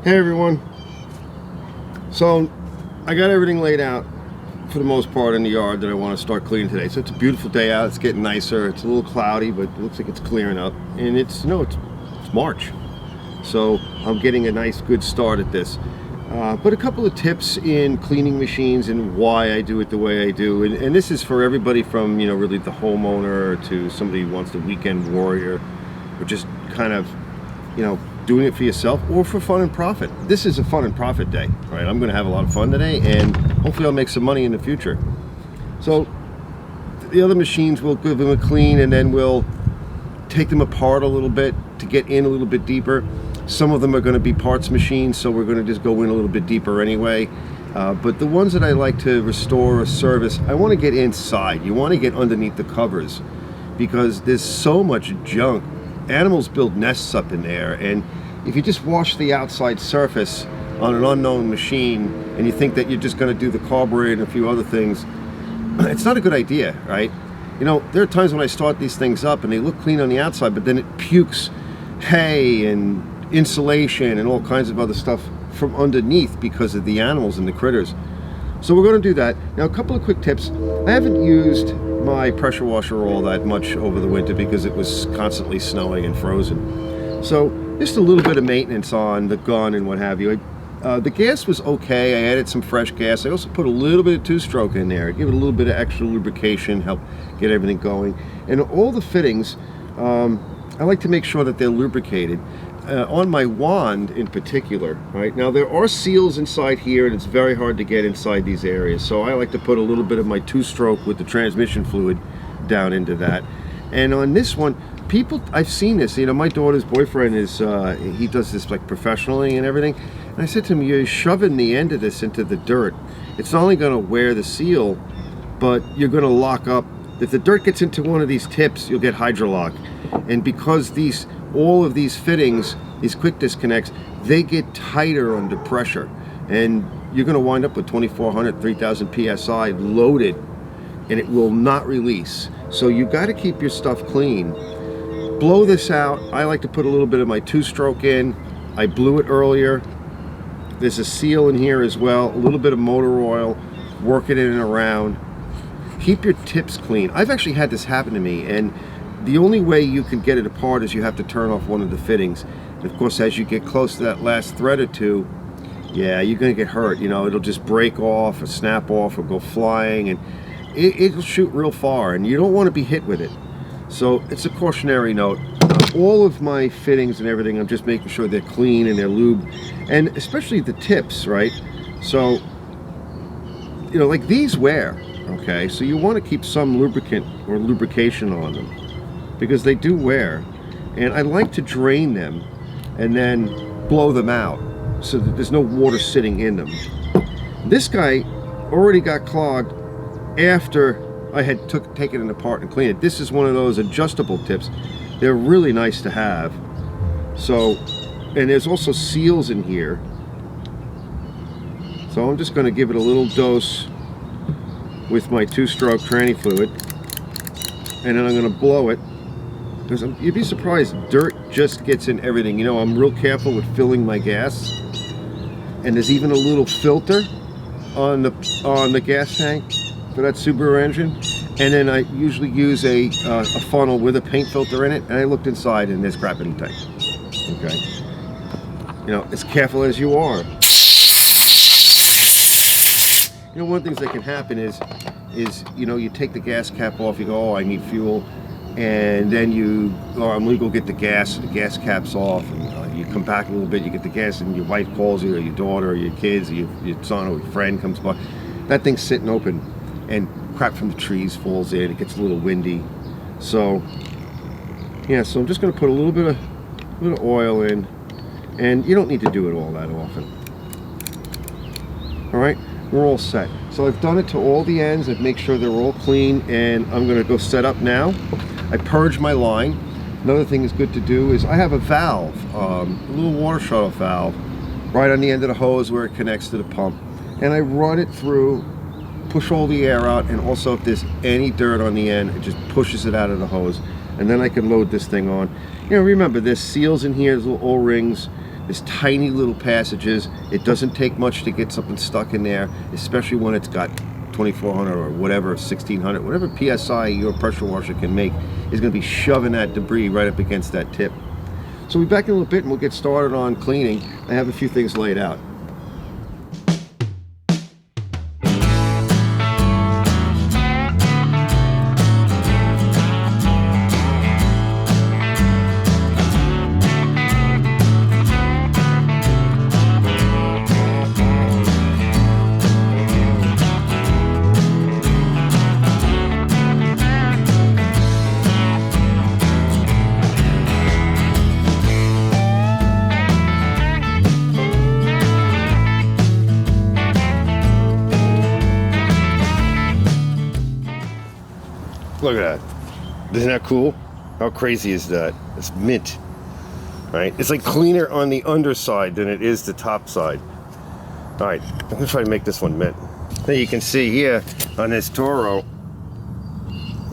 Hey everyone. So I got everything laid out for the most part in the yard that I want to start cleaning today. So it's a beautiful day out. It's getting nicer. It's a little cloudy, but it looks like it's clearing up. And it's March. So I'm getting a nice good start at this. But a couple of tips in cleaning machines and why I do it the way I do. And this is for everybody from, really the homeowner to somebody who wants the weekend warrior, or just kind of, doing it for yourself or for fun and profit. This is a fun and profit day, right? I'm going to have a lot of fun today, and hopefully I'll make some money in the future. So the other machines, we'll give them a clean, and then we'll take them apart a little bit to get in a little bit deeper. Some of them are going to be parts machines, so we're going to just go in a little bit deeper anyway. But the ones that I like to restore or service, I want to get inside. You want to get underneath the covers because there's so much junk. Animals build nests up in there, and if you just wash the outside surface on an unknown machine and you think that you're just going to do the carburetor and a few other things, it's not a good idea, right? There are times when I start these things up and they look clean on the outside, but then it pukes hay and insulation and all kinds of other stuff from underneath because of the animals and the critters. So we're going to do that. Now, a couple of quick tips. I haven't used my pressure washer all that much over the winter because it was constantly snowing and frozen. So just a little bit of maintenance on the gun and what have you. The gas was okay. I added some fresh gas. I also put a little bit of two-stroke in there. Give it a little bit of extra lubrication, help get everything going. And all the fittings, I like to make sure that they're lubricated. On my wand in particular, right now there are seals inside here, and it's very hard to get inside these areas, so I like to put a little bit of my two-stroke with the transmission fluid down into that. And on this one, I've seen this, my daughter's boyfriend is he does this like professionally and everything, and I said to him, you're shoving the end of this into the dirt. It's not only going to wear the seal, but you're going to lock up. If the dirt gets into one of these tips, you'll get hydrolock. And because all of these fittings, these quick disconnects, they get tighter under pressure, and you're going to wind up with 2400, 3000 psi loaded, and it will not release. So you got to keep your stuff clean. Blow this out. I like to put a little bit of my two-stroke in. I blew it earlier. There's a seal in here as well, a little bit of motor oil, work it in and around. Keep your tips clean. I've actually had this happen to me, and the only way you can get it apart is you have to turn off one of the fittings. And of course, as you get close to that last thread or two, yeah, you're going to get hurt. It'll just break off or snap off or go flying, and it'll shoot real far, and you don't want to be hit with it. So it's a cautionary note. All of my fittings and everything, I'm just making sure they're clean and they're lubed, and especially the tips, right? So, like these wear, okay? So you want to keep some lubricant or lubrication on them, because they do wear, and I like to drain them and then blow them out so that there's no water sitting in them. This guy already got clogged after I had taken it apart and cleaned it. This is one of those adjustable tips. They're really nice to have. So, and there's also seals in here. So I'm just going to give it a little dose with my two-stroke tranny fluid, and then I'm going to blow it. Because you'd be surprised, dirt just gets in everything. I'm real careful with filling my gas, and there's even a little filter on the gas tank for that Subaru engine. And then I usually use a funnel with a paint filter in it, and I looked inside and there's crap in the tank. Okay, as careful as you are. One of the things that can happen is you take the gas cap off, you go, oh, I need fuel. And then I'm gonna go get the gas cap's off, and you come back a little bit, you get the gas, and your wife calls you, or your daughter, or your kids, or your son, or your friend comes by. That thing's sitting open, and crap from the trees falls in, it gets a little windy. So, yeah, so I'm just gonna put a little bit of oil in, and you don't need to do it all that often. All right, we're all set. So I've done it to all the ends, I've made sure they're all clean, and I'm gonna go set up now. I purge my line. Another thing is good to do is I have a valve, a little water shuttle valve, right on the end of the hose where it connects to the pump. And I run it through, push all the air out, and also if there's any dirt on the end, it just pushes it out of the hose. And then I can load this thing on. Remember, there's seals in here, there's little O-rings. There's tiny little passages. It doesn't take much to get something stuck in there, especially when it's got 2400 or whatever, 1600, whatever PSI your pressure washer can make is going to be shoving that debris right up against that tip. So we'll be back in a little bit and we'll get started on cleaning. I have a few things laid out. Look at that. Isn't that cool? How crazy is that? It's mint, right? It's like cleaner on the underside than it is the top side. All right, I'm gonna try to make this one mint. Now you can see here on this Toro,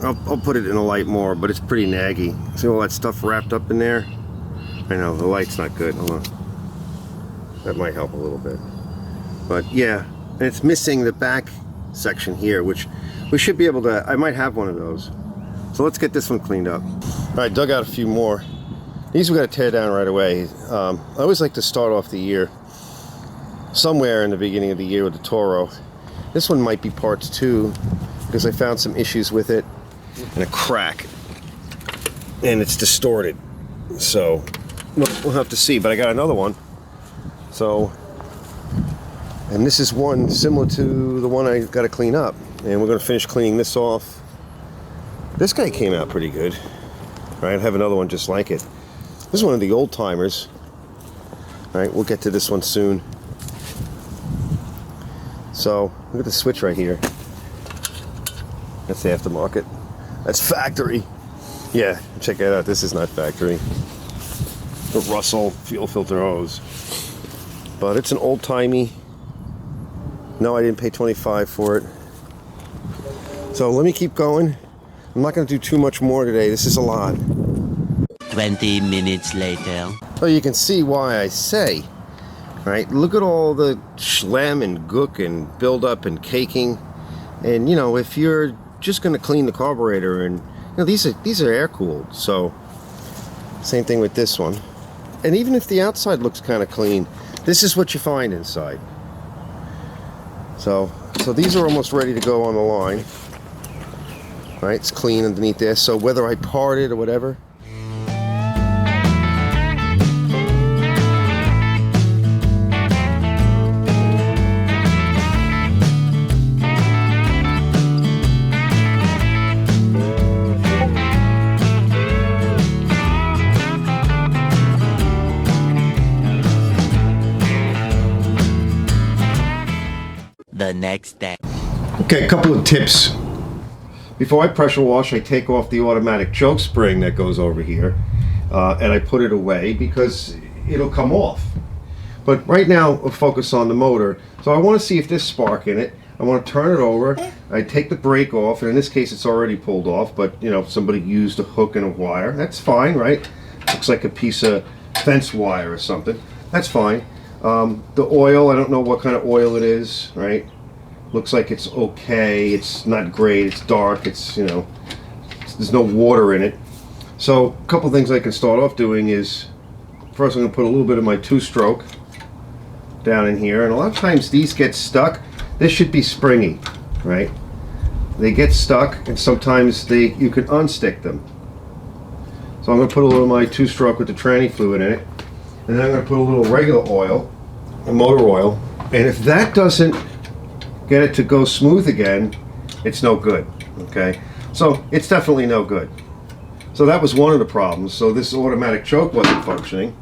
I'll put it in a light more, but it's pretty naggy. See all that stuff wrapped up in there? I know, the light's not good. Hold on. That might help a little bit. But yeah, and it's missing the back section here, which we should be able to, I might have one of those. So let's get this one cleaned up. All right, dug out a few more. These we got to tear down right away. I always like to start off the year somewhere in the beginning of the year with the Toro. This one might be parts 2 because I found some issues with it and a crack. And it's distorted. So we'll have to see, but I got another one. So, and this is one similar to the one I got to clean up. And we're going to finish cleaning this off. This guy came out pretty good. Right, I have another one just like it. This is one of the old timers. All right, we'll get to this one soon. So, look at the switch right here. That's the aftermarket. That's factory. Yeah, check it out. This is not factory. The Russell fuel filter hose. But it's an old-timey. No, I didn't pay $25 for it. So let me keep going. I'm not going to do too much more today. This is a lot. 20 minutes later. Oh, you can see why I say, right? Look at all the schlem and gook and buildup and caking. And, you know, if you're just going to clean the carburetor, and, you know, these are air cooled. So, same thing with this one. And even if the outside looks kind of clean, this is what you find inside. So these are almost ready to go on the line. Right, it's clean underneath there, so whether I part it or whatever. The next day. Okay, a couple of tips. Before I pressure wash, I take off the automatic choke spring that goes over here, and I put it away because it'll come off. But right now, we'll focus on the motor. So I want to see if there's spark in it. I want to turn it over. I take the brake off, and in this case, it's already pulled off. But you know, if somebody used a hook and a wire, that's fine, right? Looks like a piece of fence wire or something. That's fine. The oil, I don't know what kind of oil it is, right? Looks like it's okay. It's not great. It's dark. It's, you know, there's no water in it. So a couple things I can start off doing is, first I'm going to put a little bit of my 2-stroke down in here. And a lot of times these get stuck. This should be springy, right? They get stuck, and sometimes you can unstick them. So I'm going to put a little of my 2-stroke with the tranny fluid in it. And then I'm going to put a little regular oil, a motor oil. And if that doesn't get it to go smooth again, it's no good. Okay, so it's definitely no good. So that was one of the problems. So this automatic choke wasn't functioning.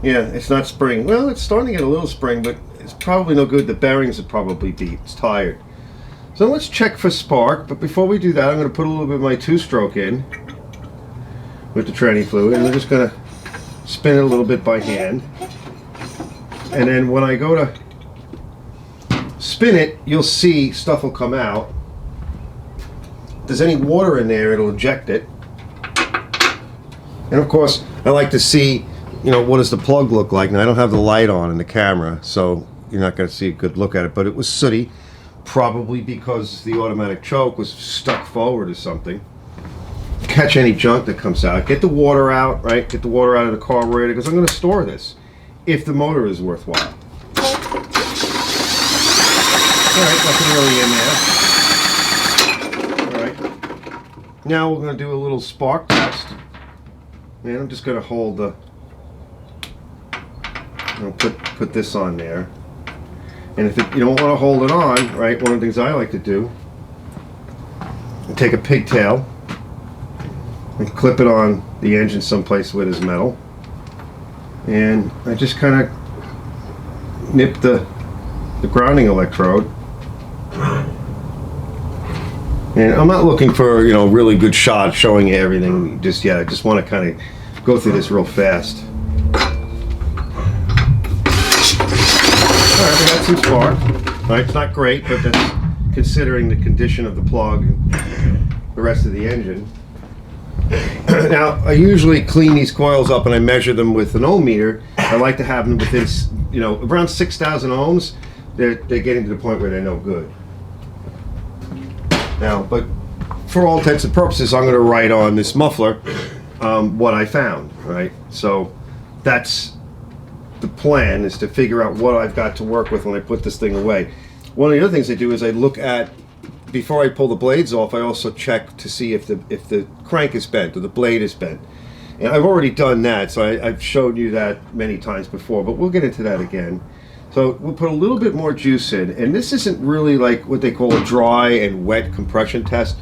Yeah, it's not spring. Well, it's starting to get a little spring, but it's probably no good. The bearings are probably beat. It's tired. So let's check for spark. But before we do that, I'm going to put a little bit of my 2-stroke in with the tranny fluid, and we're just going to spin it a little bit by hand. And then when I go to spin it, you'll see stuff will come out. If there's any water in there, it'll eject it. And of course, I like to see you know, what does the plug look like? Now I don't have the light on in the camera, so you're not going to see a good look at it, but it was sooty, probably because the automatic choke was stuck forward or something. Catch any junk that comes out. Get the water out, right? Get the water out of the carburetor, because I'm going to store this if the motor is worthwhile. Alright, nothing really in there. Alright. Now we're going to do a little spark test. And I'm just going to hold the... I'll put this on there. And if you don't want to hold it on, right, one of the things I like to do, take a pigtail and clip it on the engine someplace where there's metal. And I just kind of nip the grounding electrode. And I'm not looking for, you know, really good shot showing you everything just yet. I just want to kind of go through this real fast. Alright, we got some spark. Alright, it's not great, but that's considering the condition of the plug and the rest of the engine. Now, I usually clean these coils up and I measure them with an ohm meter. I like to have them within, you know, around 6,000 ohms. They're getting to the point where they're no good. Now, but for all intents and purposes, I'm going to write on this muffler what I found, right? So that's the plan, is to figure out what I've got to work with when I put this thing away. One of the other things I do is I look at, before I pull the blades off, I also check to see if the crank is bent or the blade is bent. And I've already done that, so I've showed you that many times before, but we'll get into that again. So we'll put a little bit more juice in, and this isn't really like what they call a dry and wet compression test.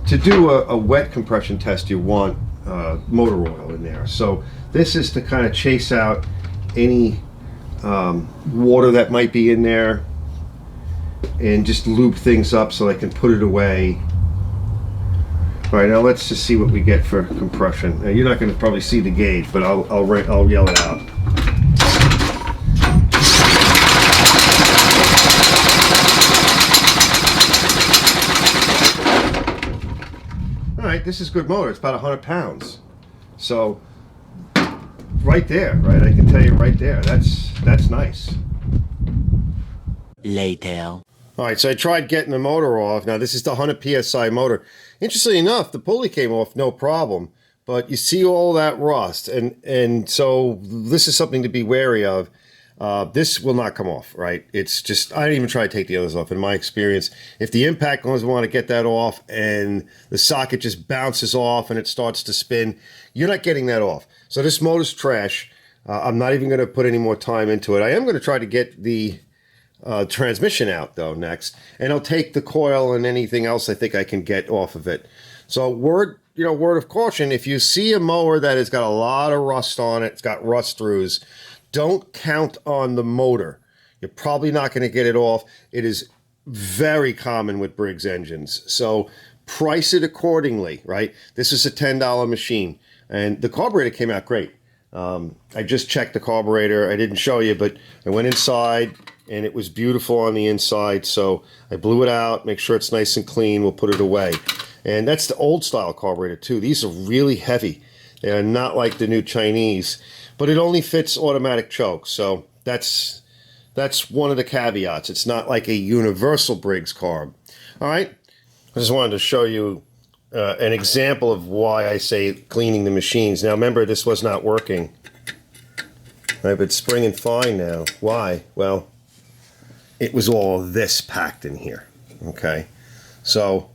To do a wet compression test, you want motor oil in there. So this is to kind of chase out any water that might be in there and just lube things up so I can put it away. All right, now let's just see what we get for compression. Now, you're not going to probably see the gauge, but I'll yell it out. All right, this is good motor. It's about 100 pounds. So right there, right? I can tell you right there. That's nice. Later. All right, so I tried getting the motor off. Now, this is the 100 PSI motor. Interestingly enough, the pulley came off no problem, but you see all that rust, and so this is something to be wary of. This will not come off, right? It's just, I didn't even try to take the others off. In my experience, if the impact goes, want to get that off and the socket just bounces off and it starts to spin, you're not getting that off. So this motor's trash. I'm not even going to put any more time into it. I am going to try to get the transmission out though next, and I'll take the coil and anything else I think I can get off of it. So word of caution, if you see a mower that has got a lot of rust on it, it's got rust throughs, don't count on the motor. You're probably not going to get it off. It is very common with Briggs engines, so price it accordingly, right? This is a $10 machine, and the carburetor came out great. I just checked the carburetor. I didn't show you, but I went inside and it was beautiful on the inside. So I blew it out, make sure it's nice and clean. We'll put it away. And that's the old style carburetor too. These are really heavy. They are not like the new Chinese, but it only fits automatic choke. So that's one of the caveats. It's not like a universal Briggs carb. All right. I just wanted to show you an example of why I say cleaning the machines. Now remember, this was not working. Right, but it's springing fine now. Why? Well, it was all this packed in here. Okay, so,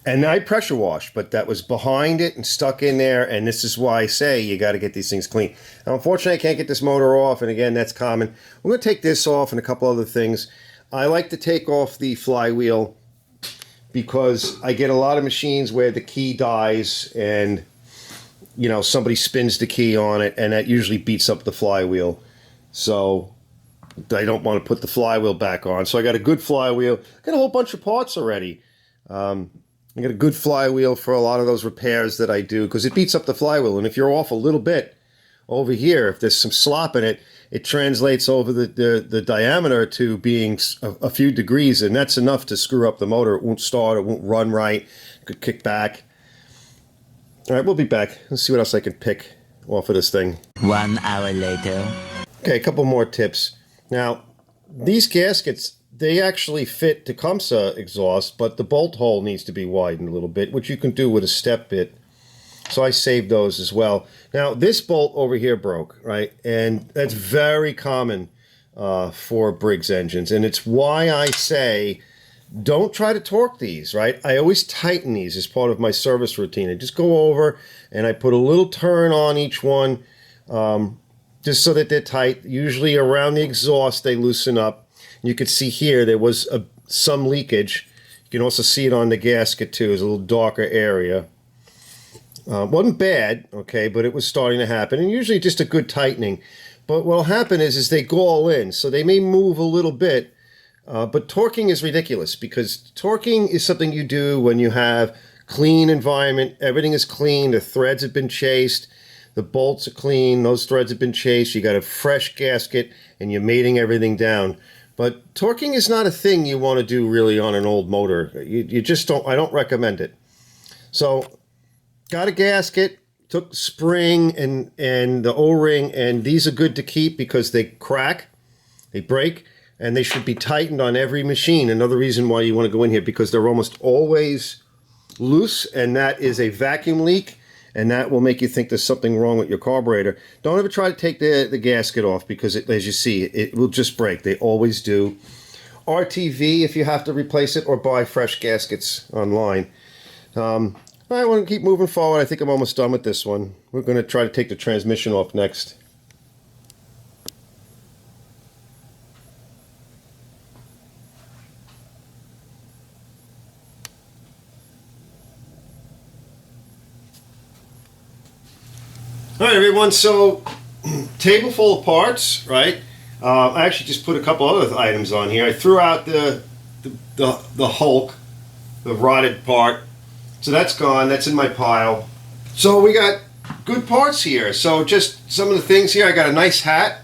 and I pressure washed, but that was behind it and stuck in there, and this is why I say you got to get these things clean. Now, unfortunately, I can't get this motor off, and again, that's common. We're going to take this off and a couple other things. I like to take off the flywheel because I get a lot of machines where the key dies and, you know, somebody spins the key on it, and that usually beats up the flywheel. So I don't want to put the flywheel back on. So I got a good flywheel. I got a whole bunch of parts already. I got a good flywheel for a lot of those repairs that I do because it beats up the flywheel. And if you're off a little bit over here, if there's some slop in it, it translates over the diameter to being a few degrees, and that's enough to screw up the motor. It won't start, it won't run right, it could kick back. All right, we'll be back. Let's see what else I can pick off of this thing. 1 hour later. Okay, a couple more tips. Now, these gaskets, they actually fit Tecumseh exhaust, but the bolt hole needs to be widened a little bit, which you can do with a step bit. So I saved those as well. Now, this bolt over here broke, right? And that's very common for Briggs engines. And it's why I say, don't try to torque these, right? I always tighten these as part of my service routine. I just go over and I put a little turn on each one, just so that they're tight. Usually around the exhaust, they loosen up. You can see here, there was some leakage. You can also see it on the gasket too. It's a little darker area. Wasn't bad, okay, but it was starting to happen. And usually just a good tightening. But what will happen is they gall in. So they may move a little bit. But torquing is ridiculous, because torquing is something you do when you have clean environment. Everything is clean. The threads have been chased. The bolts are clean. Those threads have been chased. You got a fresh gasket and you're mating everything down. But torquing is not a thing you want to do really on an old motor. You just don't, I don't recommend it. So got a gasket, took the spring and the O-ring, and these are good to keep because they crack, they break, and they should be tightened on every machine. Another reason why you want to go in here, because they're almost always loose, and that is a vacuum leak, and that will make you think there's something wrong with your carburetor. Don't ever try to take the gasket off, because it, as you see, it will just break. They always do. RTV if you have to replace it, or buy fresh gaskets online. I want to keep moving forward. I think I'm almost done with this one. We're going to try to take the transmission off next. All right, everyone, so table full of parts, right? I actually just put a couple other items on here. I threw out the Hulk, the rotted part. So that's gone. That's in my pile. So we got good parts here. So just some of the things here. I got a nice hat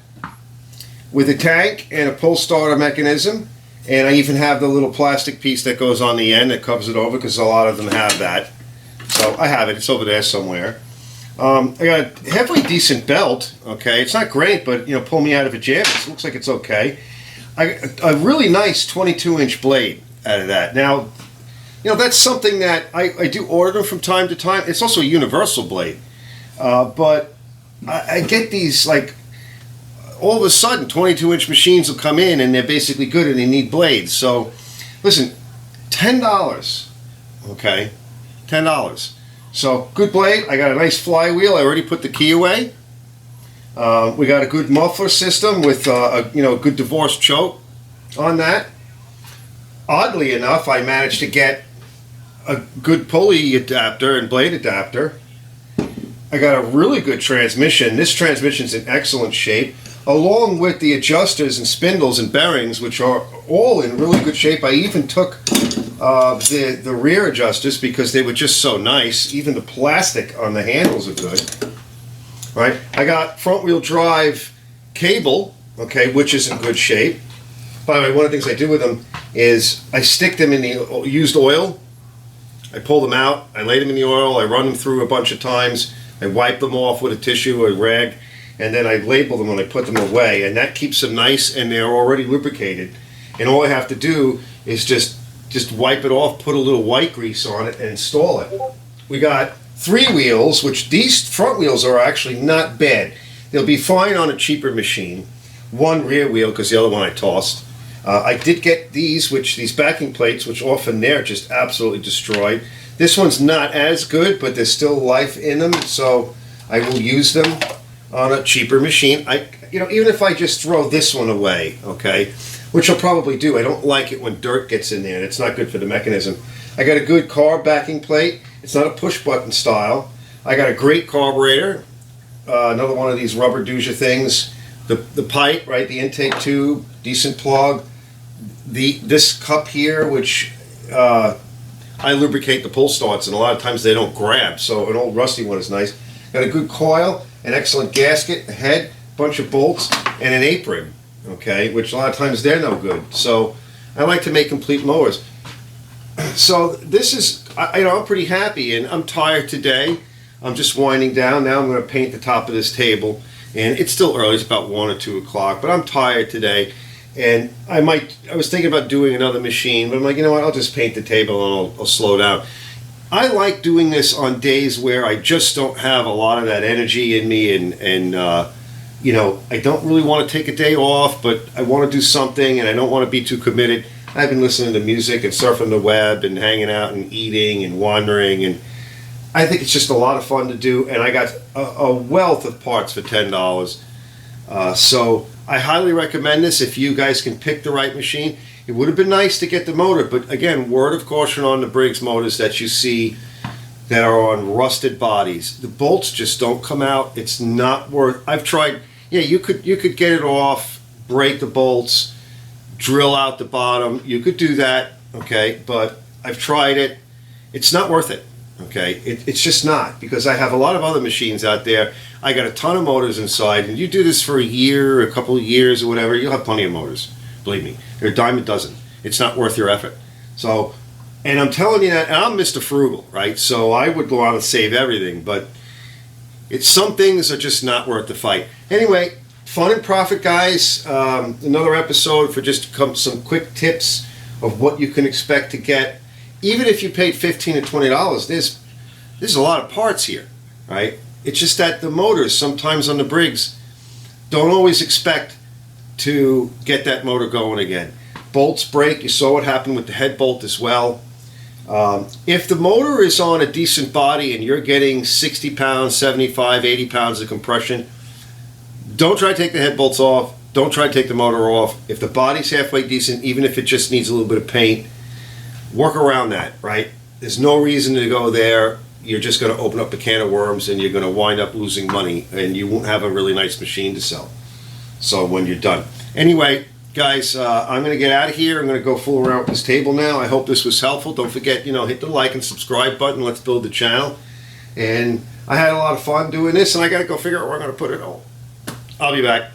with a tank and a pull starter mechanism. And I even have the little plastic piece that goes on the end that covers it over, because a lot of them have that. So I have it. It's over there somewhere. I got a halfway decent belt. Okay, it's not great, but you know, pull me out of a jam. It looks like it's okay. A really nice 22-inch blade out of that. Now, you know, that's something that I do order from time to time. It's also a universal blade. But I get these, like, all of a sudden 22-inch machines will come in and they're basically good and they need blades. So, listen, $10. Okay? $10. So, good blade. I got a nice flywheel. I already put the key away. We got a good muffler system with a good divorce choke on that. Oddly enough, I managed to get a good pulley adapter and blade adapter. I got a really good transmission. This transmission's in excellent shape, along with the adjusters and spindles and bearings, which are all in really good shape. I even took the rear adjusters because they were just so nice. Even the plastic on the handles are good. Right? I got front wheel drive cable, okay, which is in good shape. By the way, one of the things I do with them is I stick them in the used oil. I pull them out, I lay them in the oil, I run them through a bunch of times, I wipe them off with a tissue or a rag, and then I label them when I put them away, and that keeps them nice, and they're already lubricated. And all I have to do is just wipe it off, put a little white grease on it, and install it. We got 3 wheels, which these front wheels are actually not bad. They'll be fine on a cheaper machine. 1 rear wheel, because the other one I tossed. I did get these backing plates, which often they're just absolutely destroyed. This one's not as good, but there's still life in them, so I will use them on a cheaper machine. Even if I just throw this one away, okay, which I'll probably do. I don't like it when dirt gets in there, and it's not good for the mechanism. I got a good carb backing plate. It's not a push button style. I got a great carburetor. Another one of these rubber douche things. The pipe, right, the intake tube, decent plug. This cup here, which I lubricate the pull starts, and a lot of times they don't grab, so an old rusty one is nice. Got a good coil, an excellent gasket, a head, bunch of bolts, and an apron, okay, which a lot of times they're no good. So I like to make complete mowers. So this is, I'm pretty happy, and I'm tired today. I'm just winding down. Now I'm going to paint the top of this table. And it's still early, it's about 1 or 2 o'clock, but I'm tired today. And I was thinking about doing another machine, but I'm like, you know what, I'll just paint the table and I'll slow down. I like doing this on days where I just don't have a lot of that energy in me, and you know, I don't really want to take a day off, but I want to do something and I don't want to be too committed. I've been listening to music and surfing the web and hanging out and eating and wandering, and I think it's just a lot of fun to do, and I got a wealth of parts for $10. So I highly recommend this if you guys can pick the right machine. It would have been nice to get the motor, but again, word of caution on the Briggs motors that you see that are on rusted bodies. The bolts just don't come out. It's not worth. I've tried. Yeah, you could get it off, break the bolts, drill out the bottom. You could do that, okay? But I've tried it. It's not worth it, okay? It's just not, because I have a lot of other machines out there. I got a ton of motors inside, and you do this for a year, a couple of years, or whatever, you'll have plenty of motors. Believe me, they're a dime a dozen. It's not worth your effort. So, and I'm telling you that, and I'm Mr. Frugal, right? So I would go out and save everything, but some things are just not worth the fight. Anyway, fun and profit, guys. Another episode for just some quick tips of what you can expect to get. Even if you paid $15 to $20, there's a lot of parts here, right? It's just that the motors, sometimes on the Briggs, don't always expect to get that motor going again. Bolts break. You saw what happened with the head bolt as well. If the motor is on a decent body and you're getting 60 pounds, 75, 80 pounds of compression, don't try to take the head bolts off. Don't try to take the motor off. If the body's halfway decent, even if it just needs a little bit of paint, work around that, right? There's no reason to go there. You're just going to open up a can of worms and you're going to wind up losing money, and you won't have a really nice machine to sell. So when you're done. Anyway, guys, I'm going to get out of here. I'm going to go fool around with this table now. I hope this was helpful. Don't forget, hit the like and subscribe button. Let's build the channel. And I had a lot of fun doing this, and I got to go figure out where I'm going to put it all. I'll be back.